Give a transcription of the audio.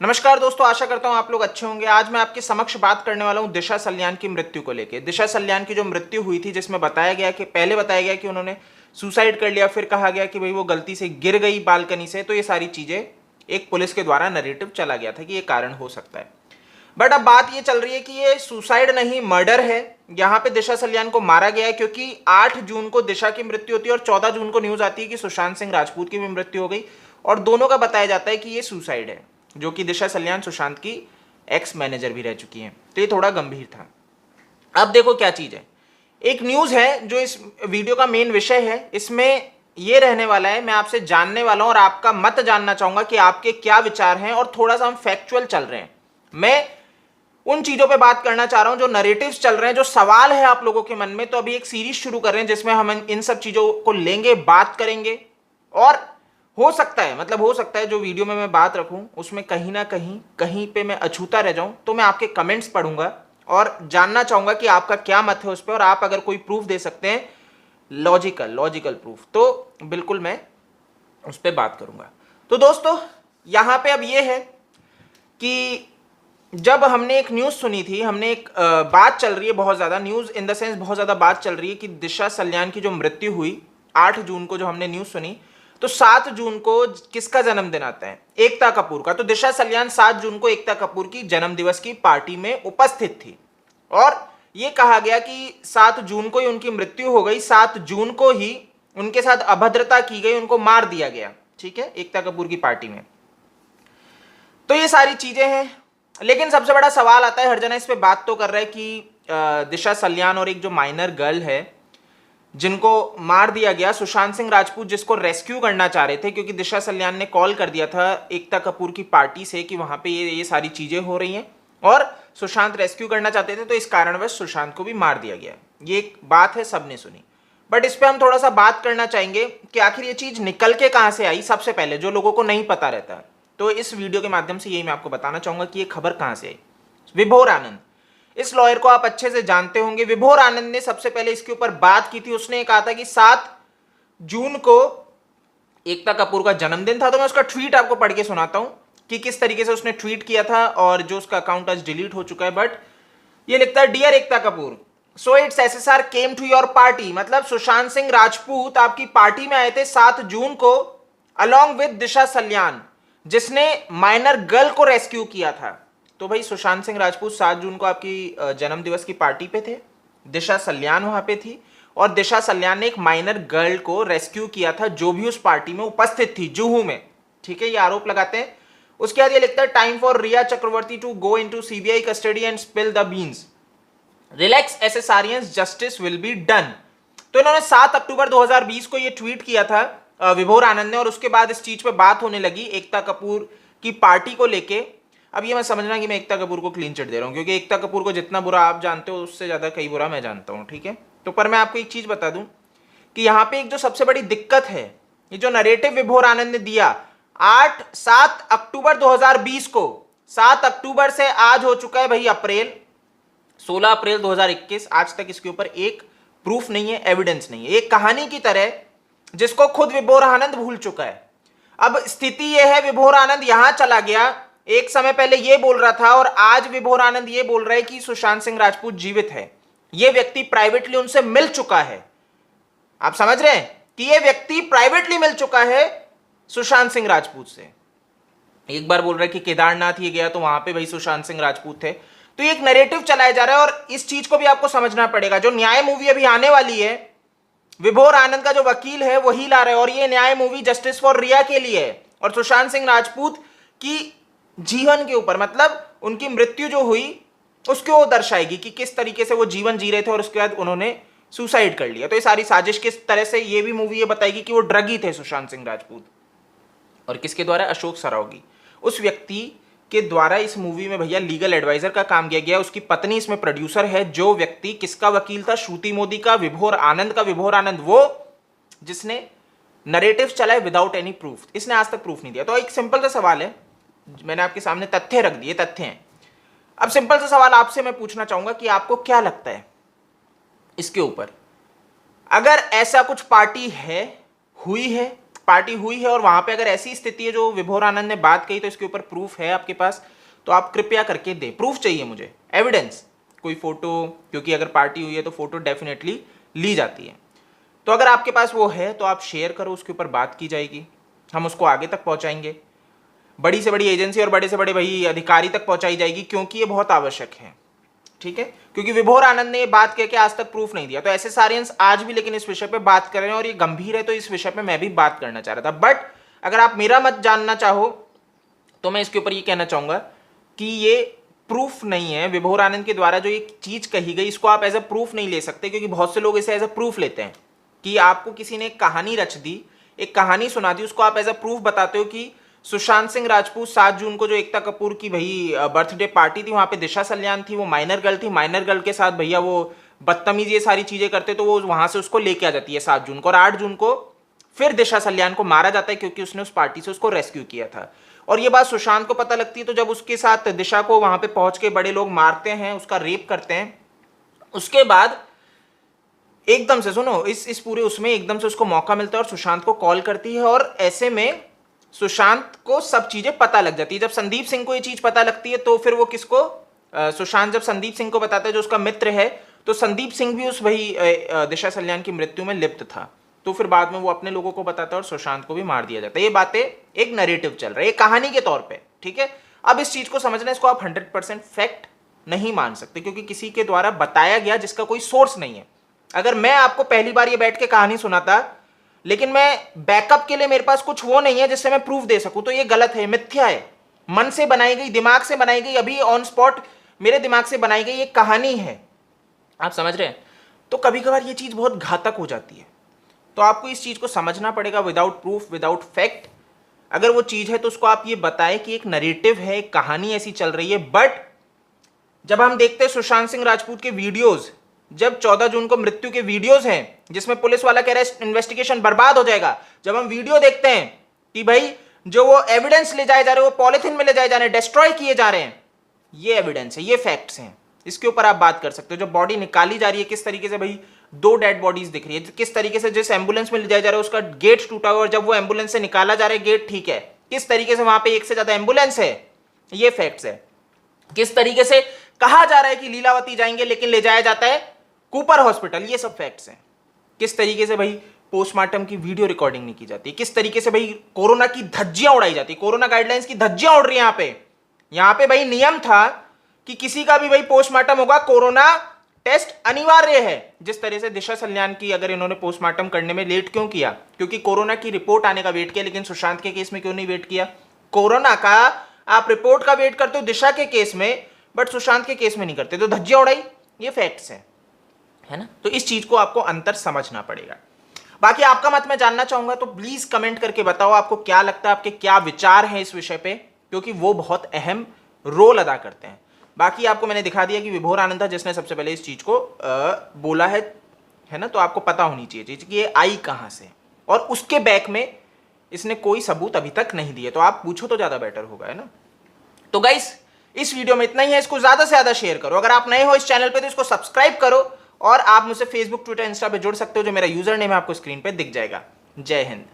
नमस्कार दोस्तों, आशा करता हूं आप लोग अच्छे होंगे। आज मैं आपके समक्ष बात करने वाला हूं दिशा सल्यान की मृत्यु को लेकर। दिशा सल्यान की जो मृत्यु हुई थी, जिसमें बताया गया कि उन्होंने सुसाइड कर लिया, फिर कहा गया कि भाई वो गलती से गिर गई बालकनी से। तो ये सारी चीजें एक पुलिस के द्वारा नैरेटिव चला गया था कि ये कारण हो सकता है। बट अब बात ये चल रही है कि ये सुसाइड नहीं, मर्डर है। यहां पे दिशा सल्यान को मारा गया है क्योंकि 8 जून को दिशा की मृत्यु होती है और 14 जून को न्यूज आती है कि सुशांत सिंह राजपूत की भी मृत्यु हो गई, और दोनों का बताया जाता है कि ये सुसाइड है, जो कि दिशा सल्यान सुशांत की एक्स मैनेजर भी रह चुकी हैं। तो ये थोड़ा गंभीर था। अब देखो क्या चीज है, एक न्यूज है जो इस वीडियो का मेन विषय है। इसमें ये रहने वाला है, मैं आपसे जानने वाला हूं और आपका मत जानना चाहूंगा कि आपके क्या विचार हैं, और थोड़ा सा हम फैक्चुअल चल रहे हैं। मैं उन चीजों पे बात करना चाह रहा हूं जो नरेटिव्स चल रहे हैं, जो सवाल है आप लोगों के मन में। तो अभी एक सीरीज शुरू कर रहे हैं जिसमें हम इन सब चीजों को लेंगे, बात करेंगे, और हो सकता है जो वीडियो में मैं बात रखूं उसमें कहीं ना कहीं पे मैं अछूता रह जाऊं, तो मैं आपके कमेंट्स पढ़ूंगा और जानना चाहूंगा कि आपका क्या मत है उस पर, और आप अगर कोई प्रूफ दे सकते हैं, लॉजिकल प्रूफ, तो बिल्कुल मैं उस पर बात करूंगा। तो दोस्तों, यहां पे अब यह है कि जब हमने एक न्यूज सुनी थी, हमने एक बात चल रही है, बहुत ज्यादा न्यूज इन द सेंस बहुत ज्यादा बात चल रही है कि दिशा सल्यान की जो मृत्यु हुई 8 जून को, जो हमने न्यूज सुनी, तो 7 जून को किसका जन्मदिन आता है? एकता कपूर का। तो दिशा सल्यान 7 जून को एकता कपूर की जन्मदिवस की पार्टी में उपस्थित थी, और यह कहा गया कि 7 जून को ही उनकी मृत्यु हो गई। 7 जून को ही उनके साथ अभद्रता की गई, उनको मार दिया गया, ठीक है, एकता कपूर की पार्टी में। तो ये सारी चीजें हैं, लेकिन सबसे बड़ा सवाल आता है, हर जना इस पे बात तो कर रहा है कि दिशा सल्यान और एक जो माइनर गर्ल है जिनको मार दिया गया, सुशांत सिंह राजपूत, जिसको रेस्क्यू करना चाह रहे थे, क्योंकि दिशा सल्यान ने कॉल कर दिया था एकता कपूर की पार्टी से कि वहां पे ये सारी चीजें हो रही हैं और सुशांत रेस्क्यू करना चाहते थे, तो इस कारणवश सुशांत को भी मार दिया गया। ये एक बात है, सबने सुनी। बट इस पर हम थोड़ा सा बात करना चाहेंगे कि आखिर ये चीज निकल के कहां से आई, सबसे पहले, जो लोगों को नहीं पता रहता है। तो इस वीडियो के माध्यम से यही मैं आपको बताना चाहूंगा कि ये खबर कहां से आई। विभोर आनंद, इस लॉयर को आप अच्छे से जानते होंगे। विभोर आनंद ने सबसे पहले इसके ऊपर बात की थी। उसने कहा था कि 7 जून को एकता कपूर का जन्मदिन था। तो मैं उसका ट्वीट आपको पढ़ के सुनाता हूं कि किस तरीके से उसने ट्वीट किया था, और जो उसका अकाउंट आज डिलीट हो चुका है। बट ये लिखता है, dear Ekta Kapoor, so it's SSR came to your party. मतलब सुशांत सिंह राजपूत आपकी पार्टी में आए थे 7 जून को, अलॉन्ग विद दिशा सल्यान, जिसने माइनर गर्ल को रेस्क्यू किया था। तो भाई सुशांत सिंह राजपूत 7 जून को आपकी जन्मदिवस की पार्टी पे थे, दिशा सल्यान वहां पे थी, और दिशा सल्यान ने एक माइनर गर्ल को रेस्क्यू किया था जो भी उस पार्टी में उपस्थित थी, जुहू में, ठीक है, ये आरोप लगाते हैं। उसके बाद ये लिखता है, time for Rhea Chakraborty to go into CBI custody and spill the beans, relax SSRians, justice will be done. तो इन्होंने 7 अक्टूबर 2020 को ये ट्वीट किया था विभोर आनंद ने, और उसके बाद इस चीज पे बात होने लगी एकता कपूर की पार्टी को लेके। अब ये मैं समझना कि मैं एकता कपूर को क्लीन चिट दे रहा हूं, क्योंकि एकता कपूर को जितना बुरा आप जानते हो उससे ज्यादा कई बुरा मैं जानता हूं, ठीक है। तो पर मैं आपको एक चीज बता दूं कि यहां पे एक जो सबसे बड़ी दिक्कत है, ये जो नरेटिव विभोर आनंद ने दिया 7 अक्टूबर 2020 को, 7 अक्टूबर से आज हो चुका है भाई अप्रैल, 16 अप्रैल 2021, आज तक इसके ऊपर एक प्रूफ नहीं है, एविडेंस नहीं है। एक कहानी की तरह जिसको खुद विभोर आनंद भूल चुका है। अब स्थिति यह है, विभोर आनंद यहां चला गया, एक समय पहले यह बोल रहा था, और आज विभोर आनंद यह बोल रहा है कि सुशांत सिंह राजपूत जीवित है। यह व्यक्ति प्राइवेटली उनसे मिल चुका है। आप समझ रहे हैं कि यह व्यक्ति प्राइवेटली मिल चुका है सुशांत सिंह राजपूत से। एक बार बोल रहा है कि केदारनाथ ये गया तो वहां पे भाई सुशांत सिंह राजपूत थे। तो एक नैरेटिव चलाया जा रहा है, और इस चीज को भी आपको समझना पड़ेगा। जो न्याय मूवी अभी आने वाली है, विभोर आनंद का जो वकील है वही ला रहा है, और ये न्याय मूवी जस्टिस फॉर रिया के लिए है, और सुशांत सिंह राजपूत की जीवन के ऊपर, मतलब उनकी मृत्यु जो हुई उसको वो दर्शाएगी कि किस तरीके से वो जीवन जी रहे थे और उसके बाद उन्होंने सुसाइड कर लिया। तो ये सारी साजिश किस तरह से, ये भी मूवी ये बताएगी कि वो ड्रगी थे सुशांत सिंह राजपूत, और किसके द्वारा? अशोक सरावगी, उस व्यक्ति के द्वारा इस मूवी में भैया लीगल एडवाइजर का काम किया गया। उसकी पत्नी इसमें प्रोड्यूसर है। जो व्यक्ति किसका वकील था? श्रुति मोदी का, विभोर आनंद का। विभोर आनंद वो जिसने नरेटिव चलाए विदाउट एनी प्रूफ, इसने आज तक प्रूफ नहीं दिया। तो एक सिंपल सा सवाल है, मैंने आपके सामने तथ्य रख दिए, तथ्य हैं। अब सिंपल सा सवाल आपसे मैं पूछना चाहूंगा कि आपको क्या लगता है इसके ऊपर, अगर ऐसा कुछ पार्टी है, हुई है, पार्टी हुई है और वहां पे अगर ऐसी स्थिति है जो विभोर आनंद ने बात कही तो इसके ऊपर प्रूफ है आपके पास, तो आप कृपया करके दें। प्रूफ चाहिए मुझे, एविडेंस, कोई फोटो, क्योंकि अगर पार्टी हुई है तो फोटो डेफिनेटली ली जाती है। तो अगर आपके पास वो है तो आप शेयर करो, उसके ऊपर बात की जाएगी, हम उसको आगे तक पहुंचाएंगे, बड़ी से बड़ी एजेंसी और बड़े से बड़े भाई अधिकारी तक पहुंचाई जाएगी, क्योंकि ये बहुत आवश्यक है। ठीक है, क्योंकि विभोर आनंद ने ये बात कह के आज तक प्रूफ नहीं दिया, तो ऐसे सारियंस आज भी लेकिन इस विषय पे बात कर रहे हैं और ये गंभीर है, तो इस विषय पे मैं भी बात करना चाह रहा था। बट अगर आप मेरा मत जानना चाहो तो मैं इसके ऊपर ये कहना चाहूंगा कि ये प्रूफ नहीं है। विभोर आनंद के द्वारा जो ये चीज कही गई इसको आप एज अ प्रूफ नहीं ले सकते, क्योंकि बहुत से लोग इसे एज अ प्रूफ लेते हैं कि आपको किसी ने एक कहानी रच दी, एक कहानी सुना दी, उसको आप एज अ प्रूफ बताते हो कि सुशांत सिंह राजपूत 7 जून को जो एकता कपूर की भाई बर्थडे पार्टी थी वहां पे दिशा सल्यान थी, वो माइनर गर्ल थी, माइनर गर्ल के साथ भैया वो बदतमीजी ये सारी चीजें करते, तो वो वहां से उसको लेके आ जाती है 7 जून को, और 8 जून को फिर दिशा सल्यान को मारा जाता है क्योंकि उसने उस पार्टी से उसको रेस्क्यू किया था। और ये बात सुशांत को पता लगती है, तो जब उसके साथ दिशा को वहां पे पहुंच के बड़े लोग मारते हैं, उसका रेप करते हैं, उसके बाद एकदम से सुनो इस पूरे उसमें एकदम से उसको मौका मिलता है और सुशांत को कॉल करती है, और ऐसे में सुशांत को सब चीजें पता लग जाती है। जब संदीप सिंह को ये चीज पता लगती है तो फिर वो किसको, सुशांत जब संदीप सिंह को बताता है जो उसका मित्र है, तो संदीप सिंह भी उस भाई दिशा सल्यान की मृत्यु में लिप्त था, तो फिर बाद में वो अपने लोगों को बताता है और सुशांत को भी मार दिया जाता है। ये बातें एक नरेटिव चल रहा है, एक कहानी के तौर पे। ठीक है, अब इस चीज को समझना, इसको आप 100% फैक्ट नहीं मान सकते, क्योंकि किसी के द्वारा बताया गया जिसका कोई सोर्स नहीं है। अगर मैं आपको पहली बार ये बैठ के कहानी सुनाता, लेकिन मैं बैकअप के लिए मेरे पास कुछ वो नहीं है जिससे मैं प्रूफ दे सकूं, तो ये गलत है, मिथ्या है, मन से बनाई गई, दिमाग से बनाई गई, अभी ऑन स्पॉट मेरे दिमाग से बनाई गई एक कहानी है। आप समझ रहे हैं? तो कभी कभार ये चीज बहुत घातक हो जाती है, तो आपको इस चीज को समझना पड़ेगा। विदाउट प्रूफ, विदाउट फैक्ट अगर वो चीज है तो उसको आप ये बताएं कि एक नरेटिव है, एक कहानी ऐसी चल रही है। बट जब हम देखते हैं सुशांत सिंह राजपूत के वीडियोज, जब 14 जून को मृत्यु के वीडियोज हैं जिसमें पुलिस वाला कह रहा है इन्वेस्टिगेशन बर्बाद हो जाएगा, जब हम वीडियो देखते हैं कि भाई जो वो एविडेंस ले जाए जा रहे हैं वो पॉलिथीन में ले जाए जा रहे हैं, डिस्ट्रॉय किए जा रहे हैं, ये एविडेंस है, ये फैक्ट्स हैं, इसके ऊपर आप बात कर सकते हो। जो बॉडी निकाली जा रही है, किस तरीके से भाई 2 डेड बॉडीज दिख रही है, किस तरीके से जिस एम्बुलेंस में ले जाया जा रहा है उसका गेट टूटा हुआ, और जब वो एम्बुलेंस से निकाला जा रहा है गेट ठीक है, किस तरीके से वहां पे एक से ज्यादा एम्बुलेंस है, ये फैक्ट्स है। किस तरीके से कहा जा रहा है कि लीलावती जाएंगे लेकिन ले जाया जाता है कूपर हॉस्पिटल, ये सब फैक्ट्स हैं। किस तरीके से भाई पोस्टमार्टम की वीडियो रिकॉर्डिंग नहीं की जाती, किस तरीके से भाई कोरोना की धज्जियां उड़ाई जाती, कोरोना गाइडलाइंस की धज्जियां उड़ रही है। यहां पे भाई नियम था कि किसी का भी भाई पोस्टमार्टम होगा, कोरोना टेस्ट अनिवार्य है। जिस तरह से दिशा सल्यान की अगर इन्होंने पोस्टमार्टम करने में लेट क्यों किया, क्योंकि कोरोना की रिपोर्ट आने का वेट किया, लेकिन सुशांत के केस में क्यों नहीं वेट किया? कोरोना का आप रिपोर्ट का वेट करते हो दिशा के केस में, बट सुशांत के केस में नहीं करते, तो धज्जियां उड़ाई, ये फैक्ट्स है ना। तो इस चीज को आपको अंतर समझना पड़ेगा। बाकी आपका मत मैं जानना चाहूंगा, तो प्लीज कमेंट करके बताओ आपको क्या लगता है, आपके क्या विचार हैं इस विषय पे, क्योंकि वो बहुत अहम रोल अदा करते हैं। बाकी आपको मैंने दिखा दिया कि विभोर आनंद था जिसने सबसे पहले इस चीज को बोला है ना, तो आपको पता होनी चाहिए चीज कि ये आई कहां से, और उसके बैक में इसने कोई सबूत अभी तक नहीं दिए, तो आप पूछो तो ज्यादा बेटर होगा, है ना। तो गाइस इस वीडियो में इतना ही है, इसको ज्यादा से ज्यादा शेयर करो। अगर आप नए हो इस चैनल पे तो इसको सब्सक्राइब करो, और आप मुझसे फेसबुक, ट्विटर, इंस्टा पे जुड़ सकते हो, जो मेरा यूजर नेम है आपको स्क्रीन पे दिख जाएगा। जय हिंद।